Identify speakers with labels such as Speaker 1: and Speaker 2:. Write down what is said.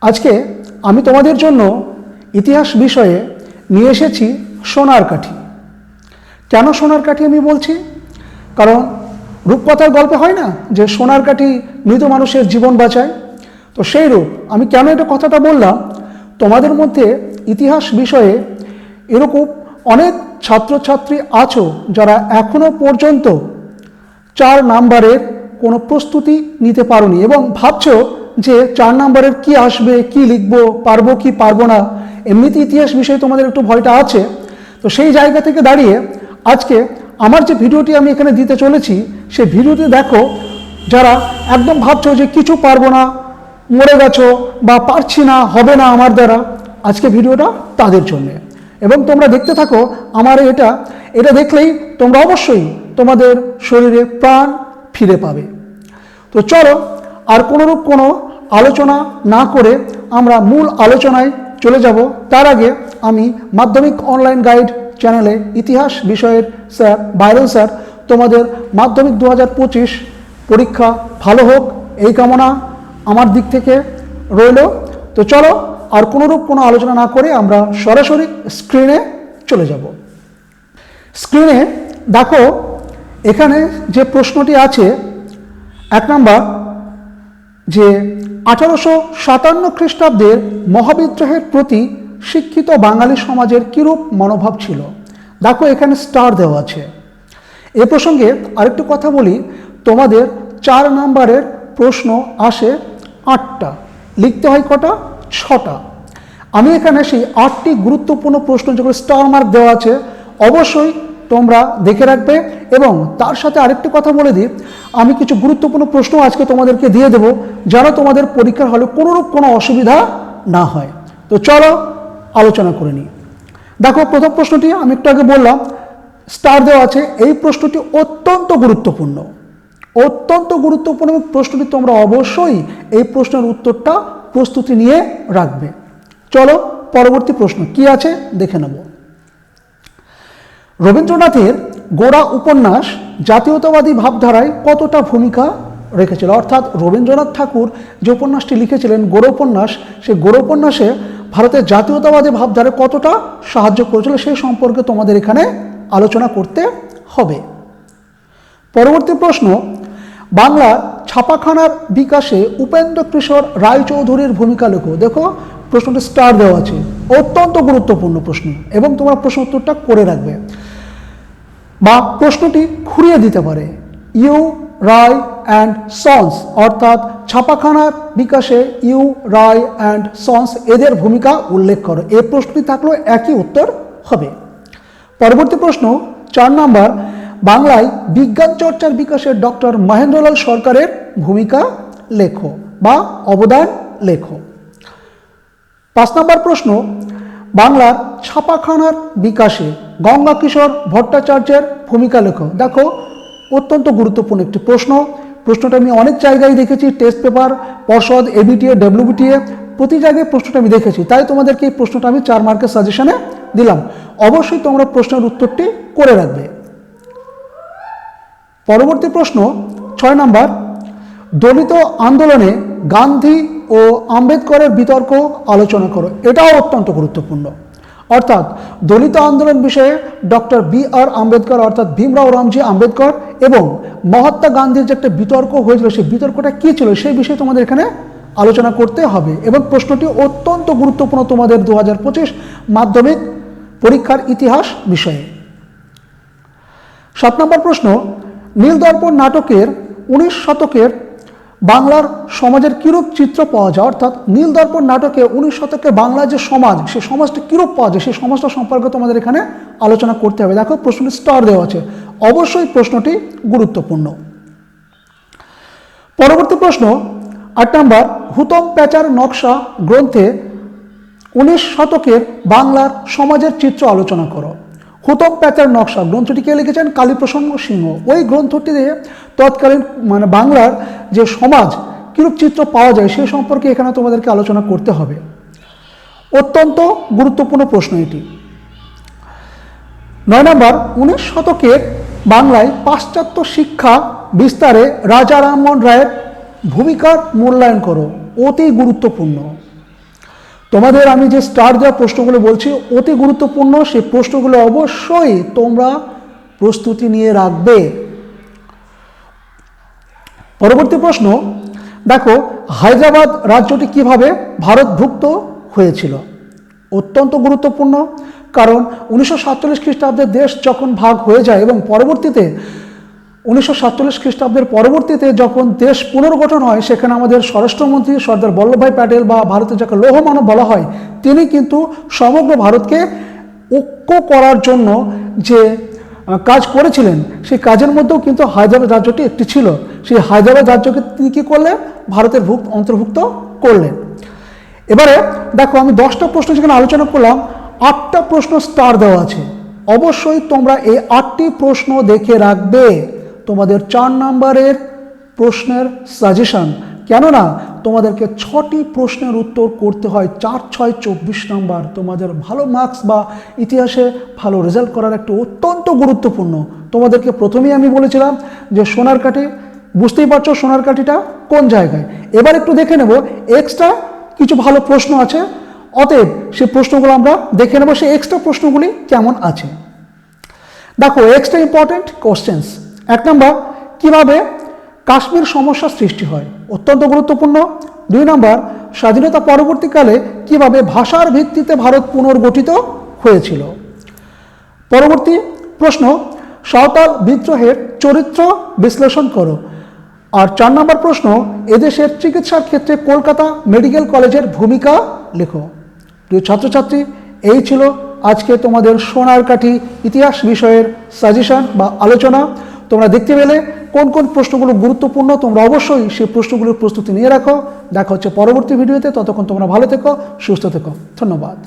Speaker 1: আজকে আমি তোমাদের জন্য ইতিহাস বিষয়ে নিয়ে এসেছি সোনার কাঠি। কেন সোনার কাঠি আমি বলছি? কারণ রূপকথার গল্পে হয় না যে সোনার কাঠি মৃত মানুষের জীবন বাঁচায়, তো সেই রূপ আমি কেন এটা কথাটা বললাম, তোমাদের মধ্যে ইতিহাস বিষয়ে এরকম অনেক ছাত্রছাত্রী আছো যারা এখনো পর্যন্ত 4 নাম্বারের কোনো প্রস্তুতি নিতে পারোনি এবং ভাবছো যে 4 নাম্বারের কি আসবে, কি লিখবো, পারবো কি পারবো না। এমনিতে ইতিহাস বিষয়ে তোমাদের একটু ভয়টা আছে। তো সেই জায়গা থেকে দাঁড়িয়ে আজকে আমার যে ভিডিওটি আমি এখানে দিতে চলেছি, সেই ভিডিওতে দেখো যারা একদম ভাবছো যে কিছু পারবো না, মরে গেছো বা পারছি না, হবে না আমার দ্বারা, আজকে ভিডিওটা তাদের জন্যে। এবং তোমরা দেখতে থাকো আমার এটা দেখলেই তোমরা অবশ্যই তোমাদের শরীরে প্রাণ ফিরে পাবে। তো চলো আর কোনো আলোচনা না করে আমরা মূল আলোচনায় চলে যাব। তার আগে আমি মাধ্যমিক অনলাইন গাইড চ্যানেলে ইতিহাস বিষয়ের স্যার ভাইরাল স্যার, তোমাদের মাধ্যমিক 2025 পরীক্ষা ভালো হোক এই কামনা আমার দিক থেকে রইল। তো চলো আর কোনো আলোচনা না করে আমরা সরাসরি স্ক্রিনে চলে যাব। স্ক্রিনে দেখো এখানে যে প্রশ্নটি আছে, 1 নাম্বার, যে 1857 খ্রিস্টাব্দের মহাবিদ্রোহের প্রতি শিক্ষিত বাঙালি সমাজের কিরূপ মনোভাব ছিল। দেখো এখানে স্টার দেওয়া আছে। এ প্রসঙ্গে আরেকটু কথা বলি, তোমাদের 4 নাম্বারের প্রশ্ন আসে 8টা, লিখতে হয় কটা? 6টা। আমি এখানে সেই 8টি গুরুত্বপূর্ণ প্রশ্ন যেগুলো স্টার মার্ক দেওয়া আছে অবশ্যই তোমরা দেখে রাখবে। এবং তার সাথে আরেকটি কথা বলে দিই, আমি কিছু গুরুত্বপূর্ণ প্রশ্ন আজকে তোমাদেরকে দিয়ে দেবো যেন তোমাদের পরীক্ষার হলে কোনো অসুবিধা না হয়। তো চলো আলোচনা করে নিই। দেখো প্রথম প্রশ্নটি আমি একটু আগে বললাম স্টার দেওয়া আছে। এই প্রশ্নটি অত্যন্ত গুরুত্বপূর্ণ প্রশ্নটি তোমরা অবশ্যই এই প্রশ্নের উত্তরটা প্রস্তুতি নিয়ে রাখবে। চলো পরবর্তী প্রশ্ন কি আছে দেখে নেব। রবীন্দ্রনাথের গোড়া উপন্যাস জাতীয়তাবাদী ভাবধারায় কতটা ভূমিকা রেখেছিল? অর্থাৎ রবীন্দ্রনাথ ঠাকুর যে উপন্যাসটি লিখেছিলেন গোড়া উপন্যাস, সেই গোড়া উপন্যাসে ভারতের জাতীয়তাবাদী ভাবধারায় কতটা সাহায্য করেছিল সেই সম্পর্কে তোমাদের এখানে আলোচনা করতে হবে। পরবর্তী প্রশ্ন, বাংলার ছাপাখানার বিকাশে উপেন্দ্র কিশোর রায়চৌধুরীর ভূমিকা লেখো। দেখো প্রশ্নটি স্টার দেওয়া আছে, অত্যন্ত গুরুত্বপূর্ণ প্রশ্ন এবং তোমরা প্রশ্ন উত্তরটা করে রাখবে। বা প্রশ্নটি ঘুরিয়ে দিতে পারে, ইউ রায় অ্যান্ড সন্স, অর্থাৎ ছাপাখানার বিকাশে ইউ রায় অ্যান্ড সন্স এদের ভূমিকা উল্লেখ করো। এই প্রশ্নটি থাকলেও একই উত্তর হবে। পরবর্তী প্রশ্ন 4 নাম্বার, বাংলায় বিজ্ঞান চর্চার বিকাশে ডক্টর মহেন্দ্রলাল সরকারের ভূমিকা লেখো বা অবদান লেখো। 5 নাম্বার প্রশ্ন, বাংলার ছাপাখানার বিকাশে গঙ্গা কিশোর ভট্টাচার্যের ভূমিকা লেখো। দেখো অত্যন্ত গুরুত্বপূর্ণ একটি প্রশ্নটা আমি অনেক জায়গায় দেখেছি, টেস্ট পেপার, পর্ষদ, এবিটিএ, ডব্লিউবিটিএ, প্রতি জায়গায় প্রশ্নটা আমি দেখেছি, তাই তোমাদেরকে এই প্রশ্নটা আমি 4 মার্কের সাজেশনে দিলাম। অবশ্যই তোমরা প্রশ্নের উত্তরটি করে রাখবে। পরবর্তী প্রশ্ন 6 নাম্বার, দলিত আন্দোলনে গান্ধী ও আম্বেদকরের বিতর্ক আলোচনা করো। এটাও অত্যন্ত গুরুত্বপূর্ণ। অর্থাৎ দলিত আন্দোলন বিষয়ে ডক্টর বি.আর. আম্বেদকর অর্থাৎ ভীমরাও রামজি আম্বেদকর এবং মহাত্মা গান্ধীর যে একটা বিতর্ক হয়েছিল, সেই বিতর্কটা কী ছিল সেই বিষয়ে তোমাদের এখানে আলোচনা করতে হবে। এবং প্রশ্নটি অত্যন্ত গুরুত্বপূর্ণ তোমাদের 2025 মাধ্যমিক পরীক্ষার ইতিহাস বিষয়ে। 7 নম্বর প্রশ্ন, নীলদর্পণ নাটকের 19 শতকের বাংলার সমাজের কিরূপ চিত্র পাওয়া যায়? অর্থাৎ নীলদর্পণ নাটকে 19 শতকে বাংলার যে সমাজ, সেই সমাজটা কিরূপ পাওয়া যায় সেই সমাজটা সম্পর্কে তোমাদের এখানে আলোচনা করতে হবে। দেখো প্রশ্নটি স্টার দেওয়া আছে, অবশ্যই প্রশ্নটি গুরুত্বপূর্ণ। পরবর্তী প্রশ্ন 8 নম্বর, হুতম প্যাঁচার নকশা গ্রন্থে 19 শতকের বাংলার সমাজের চিত্র আলোচনা করো। হুতম প্যাঁচার নকশা গ্রন্থটি কে লিখেছেন? কালীপ্রসন্ন সিংহ। ওই গ্রন্থটিতে তৎকালীন বাংলার যে সমাজ কিরূপ চিত্র পাওয়া যায় সে সম্পর্কে এখানে তোমাদেরকে আলোচনা করতে হবে। অত্যন্ত গুরুত্বপূর্ণ প্রশ্ন এটি। 9 নম্বর, 19 শতকের বাংলায় পাশ্চাত্য শিক্ষা বিস্তারে রাজা রামমোহন রায়ের ভূমিকার মূল্যায়ন করো। অতি গুরুত্বপূর্ণ। তোমাদের আমি যে স্টার দেওয়া প্রশ্নগুলো বলছি অতি গুরুত্বপূর্ণ, সেই প্রশ্নগুলো অবশ্যই তোমরা প্রস্তুতি নিয়ে রাখবে। পরবর্তী প্রশ্ন দেখো, হায়দ্রাবাদ রাজ্যটি কিভাবে ভারতভুক্ত হয়েছিল? অত্যন্ত গুরুত্বপূর্ণ, কারণ 1947 খ্রিস্টাব্দে দেশ যখন ভাগ হয়ে যায় এবং পরবর্তীতে 1947 খ্রিস্টাব্দের পরবর্তীতে যখন দেশ পুনর্গঠন হয়, সেখানে আমাদের স্বরাষ্ট্রমন্ত্রী সর্দার বল্লভভাই প্যাটেল বা ভারতের যাকে লৌহ মানব বলা হয়, তিনি কিন্তু সমগ্র ভারতকে ঐক্য করার জন্য যে কাজ করেছিলেন, সেই কাজের মধ্যেও কিন্তু হায়দ্রাবাদ রাজ্যটি একটি ছিল। সেই হায়দ্রাবাদ রাজ্যকে তিনি কী করলেন? ভারতের অন্তর্ভুক্ত করলেন। এবারে দেখো, আমি 10টা প্রশ্ন যেখানে আলোচনা করলাম, 8টা প্রশ্ন স্টার দেওয়া আছে। অবশ্যই তোমরা এই 8টি প্রশ্ন দেখে রাখবে তোমাদের 4 নম্বরের প্রশ্নের সাজেশন। কেননা তোমাদেরকে 6টি প্রশ্নের উত্তর করতে হয়, 4 6 24 নম্বর। তোমাদের ভালো মার্কস বা ইতিহাসে ভালো রেজাল্ট করার একটা অত্যন্ত গুরুত্বপূর্ণ। তোমাদেরকে প্রথমেই আমি বলেছিলাম যে সোনারকাঠি, বুঝতেই পারছো সোনারকাঠিটা কোন জায়গায়। এবার একটু দেখে নেব এক্সট্রা কিছু ভালো প্রশ্ন আছে, অতএব সেই প্রশ্নগুলো আমরা দেখে নেব সেই এক্সট্রা প্রশ্নগুলি কেমন আছে। দেখো, এক্সট্রা ইম্পর্টেন্ট কোশ্চেন্স। 1 নম্বর, কিভাবে কাশ্মীর সমস্যা সৃষ্টি হয়? অত্যন্ত গুরুত্বপূর্ণ। 2 নম্বর, স্বাধীনতা পরবর্তীকালে কিভাবে ভাষার ভিত্তিতে ভারত পুনর্গঠিত হয়েছিল? পরবর্তী প্রশ্ন, সাঁওতাল বিদ্রোহের চরিত্র বিশ্লেষণ করো। আর 4 নম্বর প্রশ্ন, এদেশের চিকিৎসার ক্ষেত্রে কলকাতা মেডিকেল কলেজের ভূমিকা লেখো। প্রিয় ছাত্রছাত্রী, এই ছিল আজকে তোমাদের সোনারকাঠি ইতিহাস বিষয়ের সাজেশন বা আলোচনা। তোমরা দেখতে পেলে কোন কোন প্রশ্নগুলো গুরুত্বপূর্ণ। তোমরা অবশ্যই সেই প্রশ্নগুলোর প্রস্তুতি নিয়ে রাখো। দেখা হচ্ছে পরবর্তী ভিডিওতে। ততক্ষণ তোমরা ভালো থেকো, সুস্থ থেকো। ধন্যবাদ।